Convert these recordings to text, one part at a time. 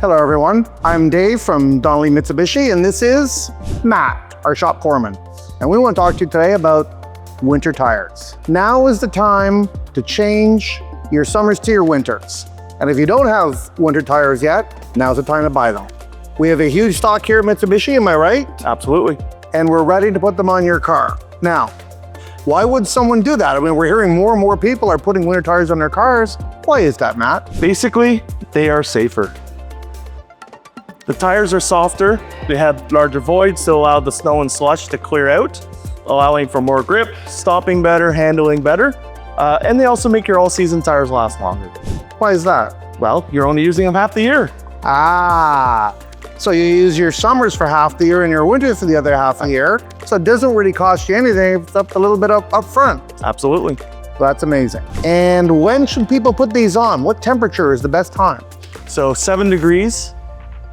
Hello everyone, I'm Dave from Donnelly Mitsubishi and this is Matt, our shop foreman. And we want to talk to you today about winter tires. Now is the time to change your summers to your winters. And if you don't have winter tires yet, now's the time to buy them. We have a huge stock here at Mitsubishi, am I right? Absolutely. And we're ready to put them on your car. Now, why would someone do that? I mean, we're hearing more and more people are putting winter tires on their cars. Why is that, Matt? Basically, they are safer. The tires are softer, they have larger voids to allow the snow and slush to clear out, allowing for more grip, stopping better, handling better, and they also make your all-season tires last longer. Why is that? Well, you're only using them half the year. So you use your summers for half the year and your winters for the other half of the year. So it doesn't really cost you anything, it's up a little bit up front. Absolutely. That's amazing. And when should people put these on? What temperature is the best time? So 7 degrees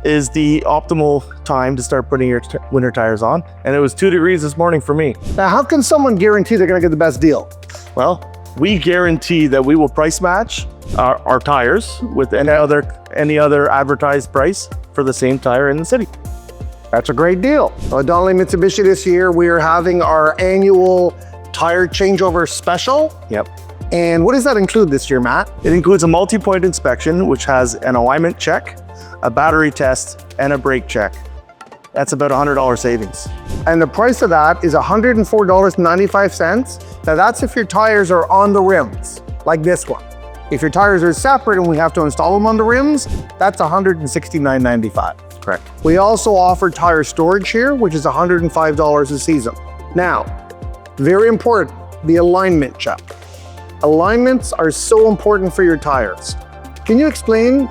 is the optimal time to start putting your winter tires on. And it was 2 degrees this morning for me. Now, how can someone guarantee they're gonna get the best deal? Well, we guarantee that we will price match our tires with any other advertised price for the same tire in the city. That's a great deal. At Donnelly Mitsubishi this year, we are having our annual tire changeover special. Yep. And what does that include this year, Matt? It includes a multi-point inspection, which has an alignment check, a battery test, and a brake check. That's about $100 savings. And the price of that is $104.95. Now that's if your tires are on the rims, like this one. If your tires are separate and we have to install them on the rims, that's $169.95. Correct. We also offer tire storage here, which is $105 a season. Now, very important, the alignment check. Alignments are so important for your tires. Can you explain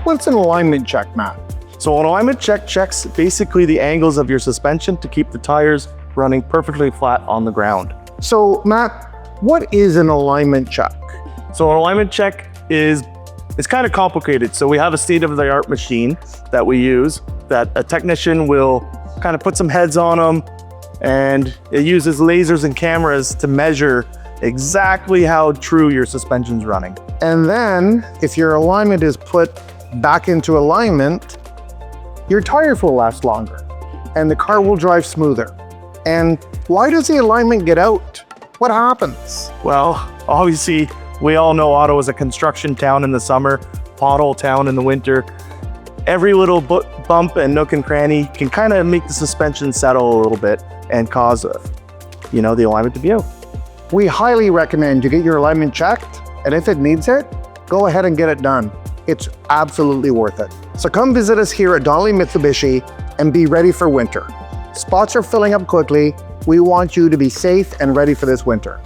what's an alignment check, Matt? So an alignment check checks basically the angles of your suspension to keep the tires running perfectly flat on the ground. So Matt, what is an alignment check? So an alignment check it's kind of complicated. So we have a state-of-the-art machine that we use that a technician will kind of put some heads on them, and it uses lasers and cameras to measure exactly how true your suspension's running. And then if your alignment is put back into alignment, your tires will last longer and the car will drive smoother. And why does the alignment get out? What happens? Well, obviously, we all know Ottawa is a construction town in the summer, pothole town in the winter. Every little bump and nook and cranny can kind of make the suspension settle a little bit and cause, the alignment to be out. We highly recommend you get your alignment checked, and if it needs it, go ahead and get it done. It's absolutely worth it. So come visit us here at Donnelly Mitsubishi and be ready for winter. Spots are filling up quickly. We want you to be safe and ready for this winter.